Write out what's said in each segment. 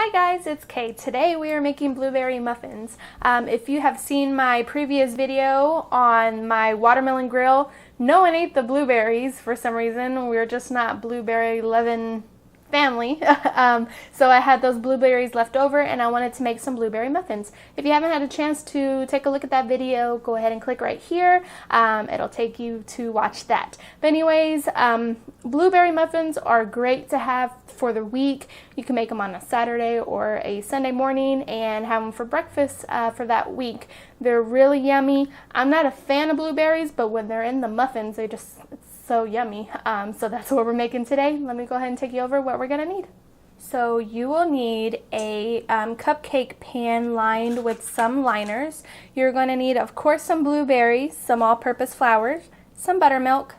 Hi guys, it's Kay. Today we are making blueberry muffins. If you have seen my previous video on my watermelon grill, no one ate the blueberries for some reason. We're just not blueberry loving family. So I had those blueberries left over and I wanted to make some blueberry muffins. If you haven't had a chance to take a look at that video, go ahead and click right here. It'll take you to watch that. But anyways, blueberry muffins are great to have for the week. You can make them on a Saturday or a Sunday morning and have them for breakfast for that week. They're really yummy. I'm not a fan of blueberries, but when they're in the muffins, it's so yummy. So that's what we're making today. Let me go ahead and take you over what we're gonna need. So you will need a cupcake pan lined with some liners. You're going to need, of course, some blueberries, some all-purpose flour, some buttermilk,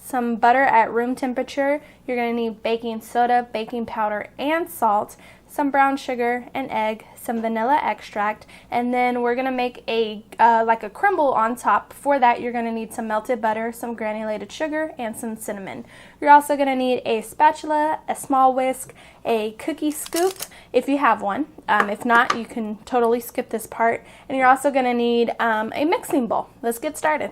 some butter at room temperature. You're going to need baking soda, baking powder, and salt, some brown sugar, an egg, some vanilla extract, and then we're going to make a like a crumble on top. For that, you're going to need some melted butter, some granulated sugar, and some cinnamon. You're also going to need a spatula, a small whisk, a cookie scoop if you have one. If not, you can totally skip this part. And you're also going to need a mixing bowl. Let's get started.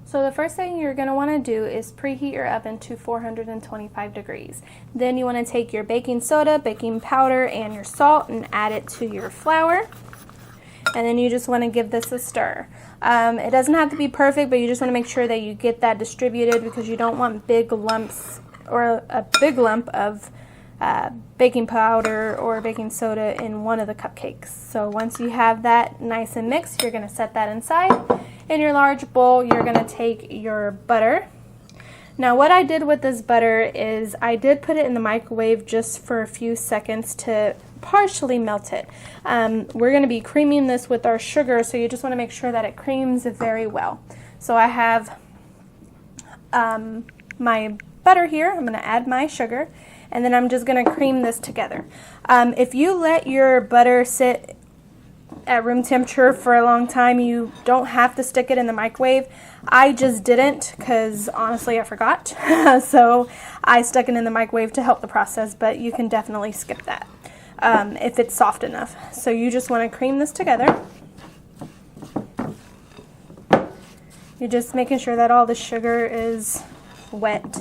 So the first thing you're going to want to do is preheat your oven to 425 degrees. Then you want to take your baking soda, baking powder, and your salt and add it to your flour. And then you just want to give this a stir. It doesn't have to be perfect, but you just want to make sure that you get that distributed because you don't want big lumps or a big lump of baking powder or baking soda in one of the cupcakes. So once you have that nice and mixed, you're going to set that aside. In your large bowl, you're going to take your butter. Now what I did with this butter is I did put it in the microwave just for a few seconds to partially melt it. We're going to be creaming this with our sugar, so you just want to make sure that it creams very well. So I have my butter here. I'm going to add my sugar, and then I'm just going to cream this together. If you let your butter sit at room temperature for a long time, you don't have to stick it in the microwave. I just didn't because honestly I forgot. So I stuck it in the microwave to help the process, but you can definitely skip that if it's soft enough. So you just want to cream this together. You're just making sure that all the sugar is wet.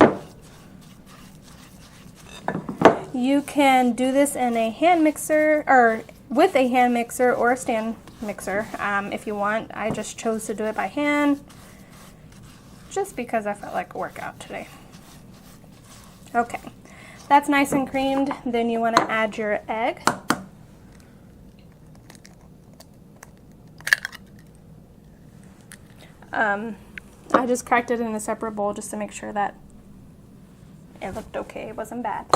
You can do this in a hand mixer or with a hand mixer or a stand mixer if you want. I just chose to do it by hand just because I felt like a workout today. Okay, that's nice and creamed. Then you want to add your egg. I just cracked it in a separate bowl just to make sure that it looked okay, it wasn't bad.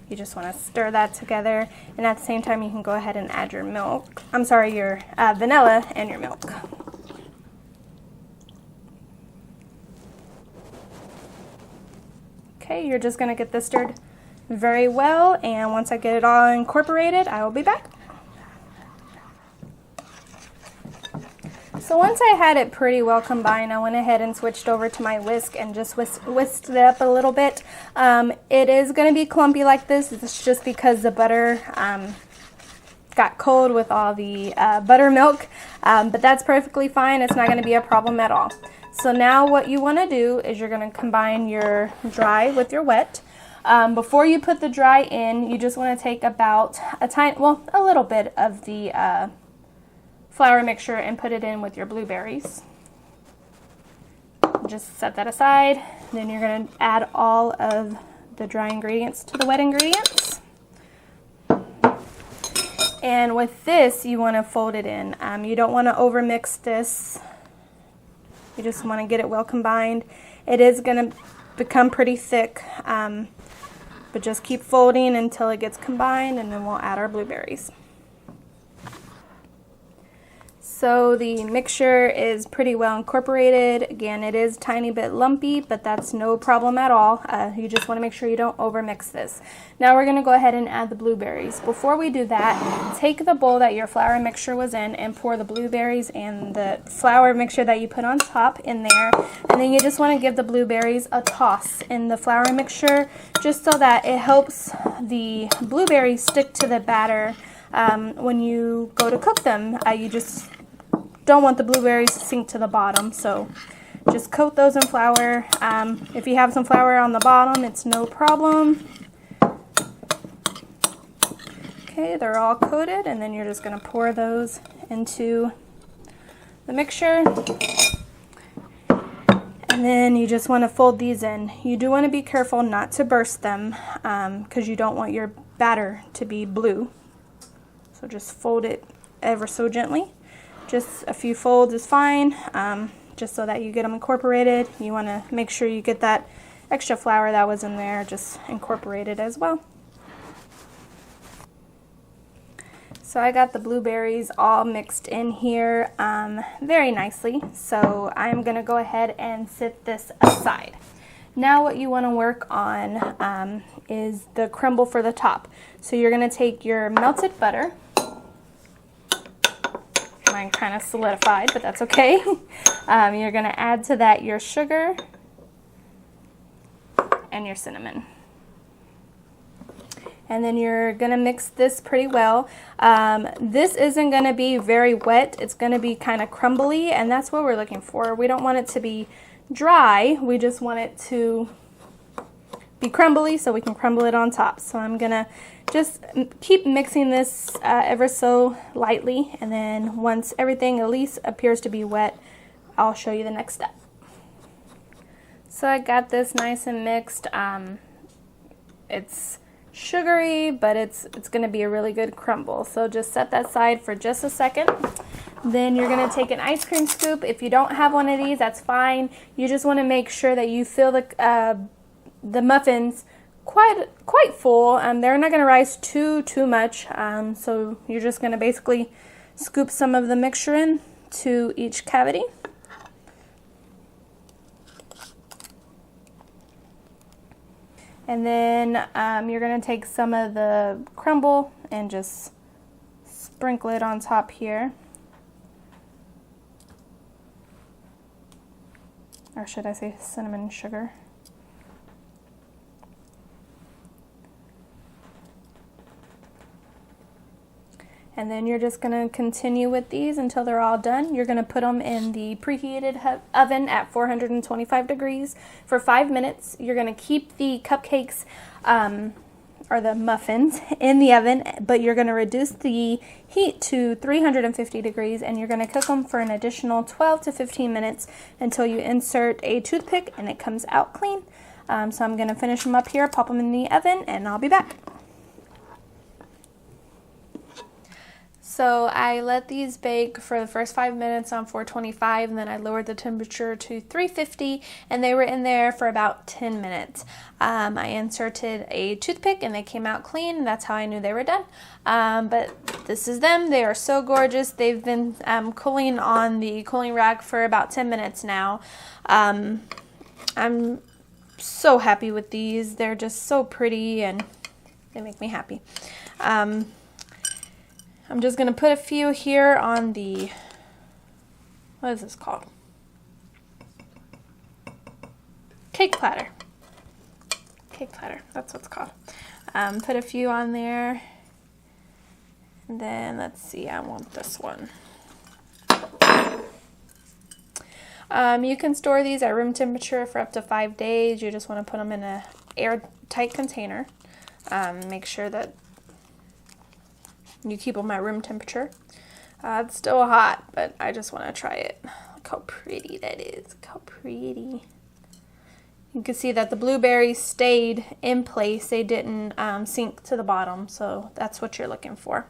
You just want to stir that together, and at the same time you can go ahead and add your milk. I'm sorry, your vanilla and your milk. Okay, you're just going to get this stirred very well, and once I get it all incorporated, I will be back. So once I had it pretty well combined, I went ahead and switched over to my whisk and just whisked it up a little bit. It is going to be clumpy like this. It's just because the butter got cold with all the buttermilk, but that's perfectly fine. It's not going to be a problem at all. So now what you want to do is you're going to combine your dry with your wet. Before you put the dry in, you just want to take about a little bit of the flour mixture and put it in with your blueberries. Just set that aside. Then you're going to add all of the dry ingredients to the wet ingredients. And with this, you want to fold it in. You don't want to overmix this. You just want to get it well combined. It is going to become pretty thick, but just keep folding until it gets combined, and then we'll add our blueberries. So the mixture is pretty well incorporated. Again, it is a tiny bit lumpy, but that's no problem at all. You just want to make sure you don't overmix this. Now we're going to go ahead and add the blueberries. Before we do that, take the bowl that your flour mixture was in and pour the blueberries and the flour mixture that you put on top in there. And then you just want to give the blueberries a toss in the flour mixture just so that it helps the blueberries stick to the batter when you go to cook them. You just don't want the blueberries to sink to the bottom, so just coat those in flour. If you have some flour on the bottom, it's no problem. Okay, they're all coated, and then you're just going to pour those into the mixture. And then you just want to fold these in. You do want to be careful not to burst them because you don't want your batter to be blue. So just fold it ever so gently. Just a few folds is fine, just so that you get them incorporated. You want to make sure you get that extra flour that was in there just incorporated as well. So I got the blueberries all mixed in here very nicely. So I'm going to go ahead and set this aside. Now what you want to work on is the crumble for the top. So you're going to take your melted butter. Mine kind of solidified, but that's okay. You're going to add to that your sugar and your cinnamon. And then you're going to mix this pretty well. This isn't going to be very wet. It's going to be kind of crumbly, and that's what we're looking for. We don't want it to be dry. We just want it to be crumbly so we can crumble it on top. So I'm going to just keep mixing this ever so lightly, and then once everything at least appears to be wet, I'll show you the next step. So I got this nice and mixed. It's sugary, but it's going to be a really good crumble. So just set that aside for just a second. Then you're going to take an ice cream scoop. If you don't have one of these, that's fine. You just want to make sure that you fill the muffins quite full. They're not going to rise too much, so you're just going to basically scoop some of the mixture in to each cavity. And then you're going to take some of the crumble and just sprinkle it on top here. Or should I say cinnamon sugar? And then you're just going to continue with these until they're all done. You're going to put them in the preheated oven at 425 degrees for 5 minutes. You're going to keep the cupcakes or the muffins in the oven, but you're going to reduce the heat to 350 degrees, and you're going to cook them for an additional 12 to 15 minutes until you insert a toothpick and it comes out clean. So I'm going to finish them up here, pop them in the oven, and I'll be back. So I let these bake for the first 5 minutes on 425, and then I lowered the temperature to 350, and they were in there for about 10 minutes. I inserted a toothpick and they came out clean, and that's how I knew they were done. But this is them. They are so gorgeous. They've been cooling on the cooling rack for about 10 minutes now. I'm so happy with these. They're just so pretty and they make me happy. I'm just going to put a few here on the, what is this called? Cake platter. Cake platter, that's what it's called. Put a few on there. And then, let's see, I want this one. You can store these at room temperature for up to 5 days. You just want to put them in an airtight container. Make sure that you keep them at room temperature. It's still hot, but I just want to try it. Look how pretty that is. Look how pretty. You can see that the blueberries stayed in place. They didn't sink to the bottom, so that's what you're looking for.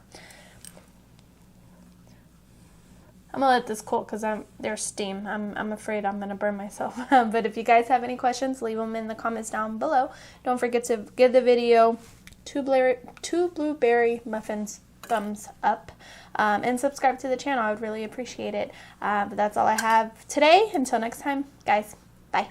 I'm gonna let this cool because there's steam. I'm afraid I'm gonna burn myself. But if you guys have any questions, leave them in the comments down below. Don't forget to give the video two blueberry muffins thumbs up and subscribe to the channel. I would really appreciate it. But that's all I have today. Until next time, guys, bye.